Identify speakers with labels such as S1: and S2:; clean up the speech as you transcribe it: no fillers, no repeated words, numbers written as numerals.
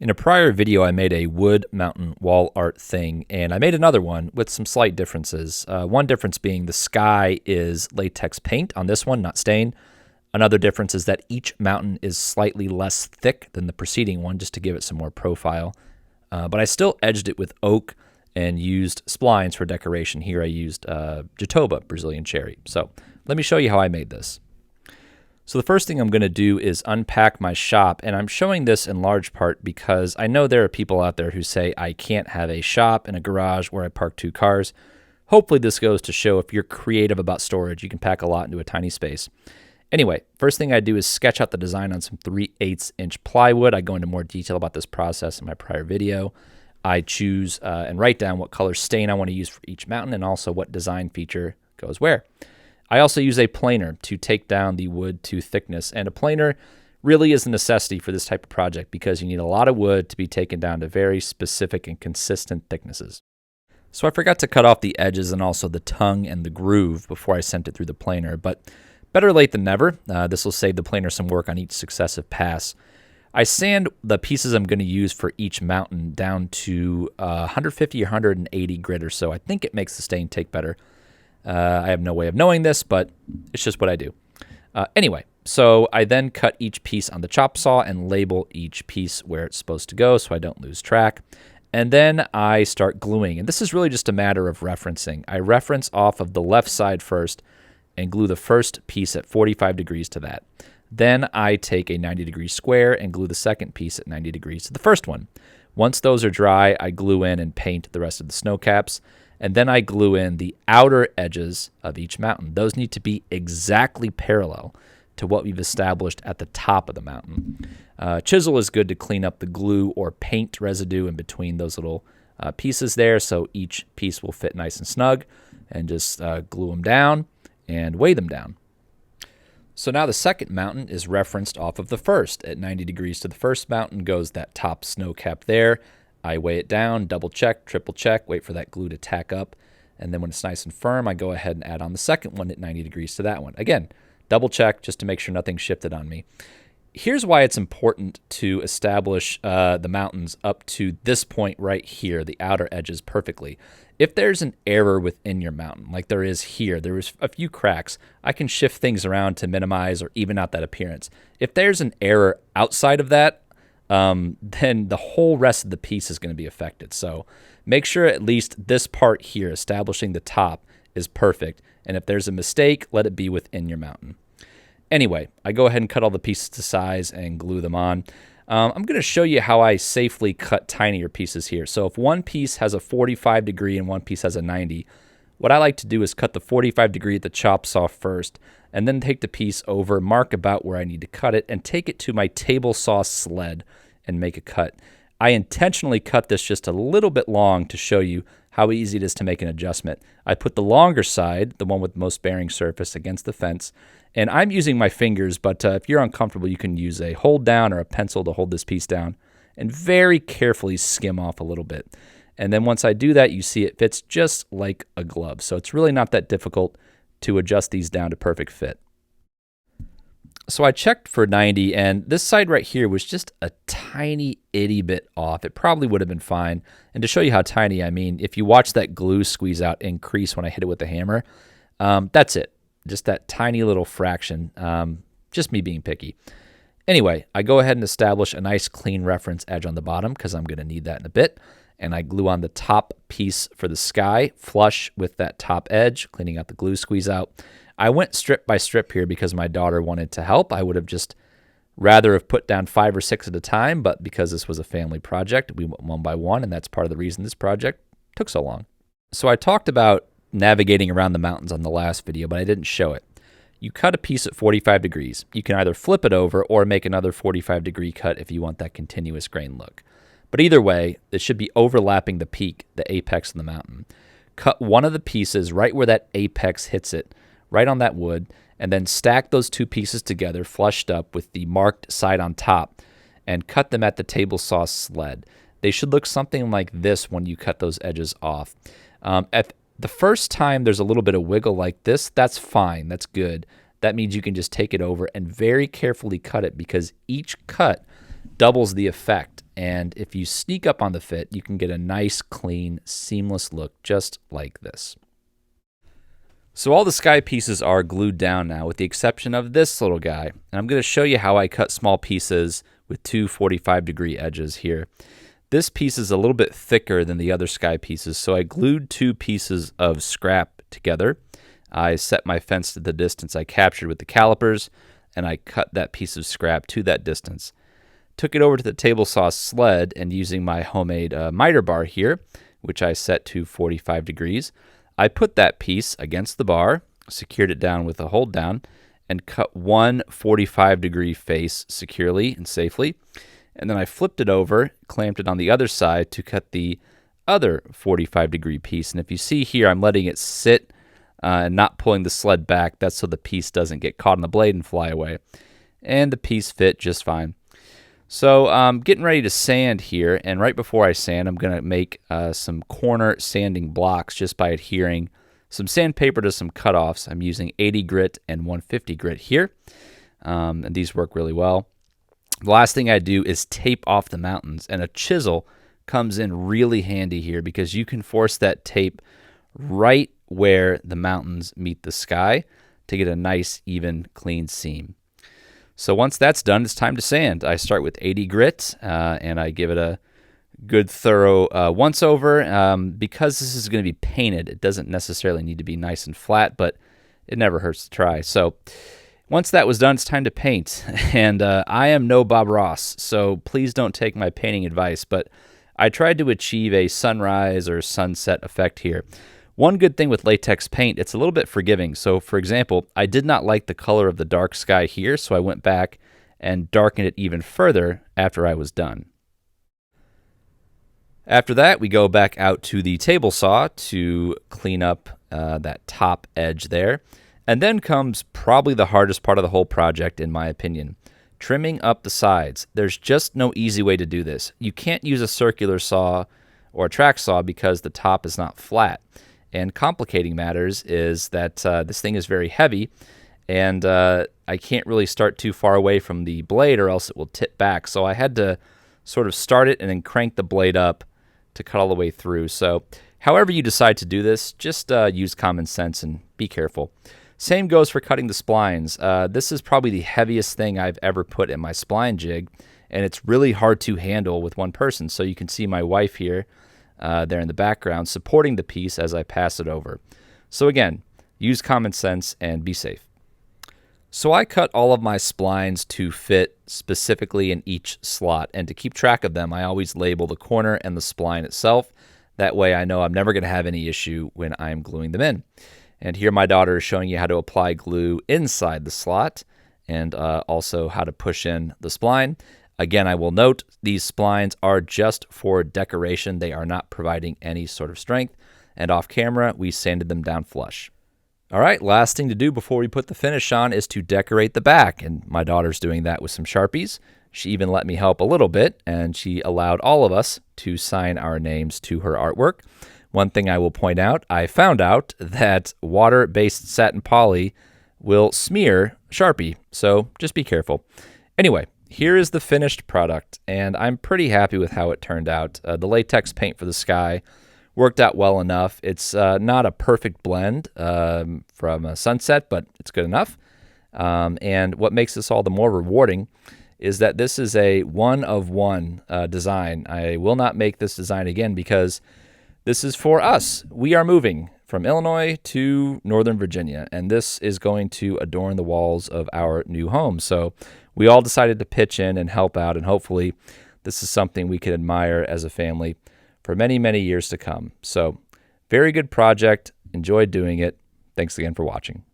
S1: In a prior video, I made a wood mountain wall art thing, and I made another one with some slight differences. One difference being the sky is latex paint on this one, not stain. Another difference is that each mountain is slightly less thick than the preceding one, just to give it some more profile. But I still edged it with oak and used splines for decoration. Here I used Jatoba Brazilian cherry. So let me show you how I made this. So the first thing I'm going to do is unpack my shop, and I'm showing this in large part because I know there are people out there who say I can't have a shop in a garage where I park 2 cars. Hopefully this goes to show if you're creative about storage, you can pack a lot into a tiny space. Anyway, first thing I do is sketch out the design on some 3/8 inch plywood. I go into more detail about this process in my prior video. I choose and write down what color stain I want to use for each mountain and also what design feature goes where. I also use a planer to take down the wood to thickness, and a planer really is a necessity for this type of project because you need a lot of wood to be taken down to very specific and consistent thicknesses. So I forgot to cut off the edges and also the tongue and the groove before I sent it through the planer, but better late than never. This will save the planer some work on each successive pass. I sand the pieces I'm going to use for each mountain down to 150 or 180 grit or so. I think it makes the stain take better. I have no way of knowing this, but it's just what I do. Anyway, so I then cut each piece on the chop saw and label each piece where it's supposed to go so I don't lose track. And then I start gluing, and this is really just a matter of referencing. I reference off of the left side first and glue the first piece at 45 degrees to that. Then I take a 90-degree square and glue the second piece at 90 degrees to the first one. Once those are dry, I glue in and paint the rest of the snow caps. And then I glue in the outer edges of each mountain. Those need to be exactly parallel to what we've established at the top of the mountain. Chisel is good to clean up the glue or paint residue in between those little pieces there, so each piece will fit nice and snug, and just glue them down and weigh them down. So now the second mountain is referenced off of the first. At 90 degrees to the first mountain goes that top snow cap there. I weigh it down, double check, triple check, wait for that glue to tack up, and then when it's nice and firm, I go ahead and add on the second one at 90 degrees to that one. Again, double check just to make sure nothing shifted on me. Here's why it's important to establish the mountains up to this point right here, the outer edges perfectly. If there's an error within your mountain, like there is here, there is a few cracks, I can shift things around to minimize or even out that appearance. If there's an error outside of that, then the whole rest of the piece is going to be affected. So make sure at least this part here, establishing the top, is perfect. And if there's a mistake, let it be within your mountain. Anyway, I go ahead and cut all the pieces to size and glue them on. I'm going to show you how I safely cut tinier pieces here. So if one piece has a 45 degree and one piece has a 90, what I like to do is cut the 45 degree at the chop saw first, and then take the piece over, mark about where I need to cut it, and take it to my table saw sled and make a cut. I intentionally cut this just a little bit long to show you how easy it is to make an adjustment. I put the longer side, the one with most bearing surface, against the fence, and I'm using my fingers, but if you're uncomfortable, you can use a hold down or a pencil to hold this piece down and very carefully skim off a little bit. And then once I do that, you see it fits just like a glove. So it's really not that difficult to adjust these down to perfect fit. So I checked for 90, and this side right here was just a tiny itty bit off. It probably would have been fine. And to show you how tiny, I mean, if you watch that glue squeeze out increase when I hit it with the hammer, that's it. Just that tiny little fraction, just me being picky. Anyway, I go ahead and establish a nice clean reference edge on the bottom because I'm going to need that in a bit. And I glue on the top piece for the sky, flush with that top edge, cleaning out the glue squeeze out. I went strip by strip here because my daughter wanted to help. I would have just rather have put down 5 or 6 at a time, but because this was a family project, we went one by one, and that's part of the reason this project took so long. So I talked about navigating around the mountains on the last video, but I didn't show it. You cut a piece at 45 degrees. You can either flip it over or make another 45 degree cut if you want that continuous grain look. But either way, it should be overlapping the peak, the apex of the mountain. Cut one of the pieces right where that apex hits it, right on that wood, and then stack those 2 pieces together, flushed up with the marked side on top, and cut them at the table saw sled. They should look something like this when you cut those edges off. At the first time there's a little bit of wiggle like this, that's fine, that's good. That means you can just take it over and very carefully cut it because each cut doubles the effect. And if you sneak up on the fit, you can get a nice, clean, seamless look just like this. So all the sky pieces are glued down now, with the exception of this little guy. And I'm going to show you how I cut small pieces with two 45-degree edges here. This piece is a little bit thicker than the other sky pieces, so I glued two pieces of scrap together. I set my fence to the distance I captured with the calipers, and I cut that piece of scrap to that distance. Took it over to the table saw sled, and using my homemade miter bar here, which I set to 45 degrees, I put that piece against the bar, secured it down with a hold down, and cut one 45-degree face securely and safely. And then I flipped it over, clamped it on the other side to cut the other 45-degree piece. And if you see here, I'm letting it sit and not pulling the sled back. That's so the piece doesn't get caught on the blade and fly away. And the piece fit just fine. So I'm getting ready to sand here, and right before I sand, I'm going to make some corner sanding blocks just by adhering some sandpaper to some cutoffs. I'm using 80 grit and 150 grit here, and these work really well. The last thing I do is tape off the mountains, and a chisel comes in really handy here because you can force that tape right where the mountains meet the sky to get a nice, even, clean seam. So once that's done, it's time to sand. I start with 80 grit, and I give it a good thorough once over. Because this is going to be painted, it doesn't necessarily need to be nice and flat, but it never hurts to try. So once that was done, it's time to paint. And I am no Bob Ross, so please don't take my painting advice, but I tried to achieve a sunrise or sunset effect here. One good thing with latex paint, it's a little bit forgiving. So, for example, I did not like the color of the dark sky here, so I went back and darkened it even further after I was done. After that, we go back out to the table saw to clean up that top edge there. And then comes probably the hardest part of the whole project, in my opinion, trimming up the sides. There's just no easy way to do this. You can't use a circular saw or a track saw because the top is not flat. And complicating matters is that this thing is very heavy, and I can't really start too far away from the blade or else it will tip back. So I had to sort of start it and then crank the blade up to cut all the way through. So however you decide to do this, just use common sense and be careful. Same goes for cutting the splines. This is probably the heaviest thing I've ever put in my spline jig, and it's really hard to handle with one person. So you can see my wife here there in the background supporting the piece as I pass it over. So again, use common sense and be safe. So I cut all of my splines to fit specifically in each slot, and to keep track of them, I always label the corner and the spline itself. That way I know I'm never going to have any issue when I'm gluing them in. And here my daughter is showing you how to apply glue inside the slot and also how to push in the spline. Again, I will note these splines are just for decoration. They are not providing any sort of strength. And off camera, we sanded them down flush. All right, last thing to do before we put the finish on is to decorate the back. And my daughter's doing that with some Sharpies. She even let me help a little bit, and she allowed all of us to sign our names to her artwork. One thing I will point out, I found out that water-based satin poly will smear Sharpie, so just be careful. Anyway, here is the finished product, and I'm pretty happy with how it turned out. The latex paint for the sky worked out well enough. It's not a perfect blend from a sunset, but it's good enough. And what makes this all the more rewarding is that this is a one-of-one design. I will not make this design again because this is for us. We are moving from Illinois to Northern Virginia, and this is going to adorn the walls of our new home. So we all decided to pitch in and help out, and hopefully this is something we can admire as a family for many, many years to come. So very good project. Enjoyed doing it. Thanks again for watching.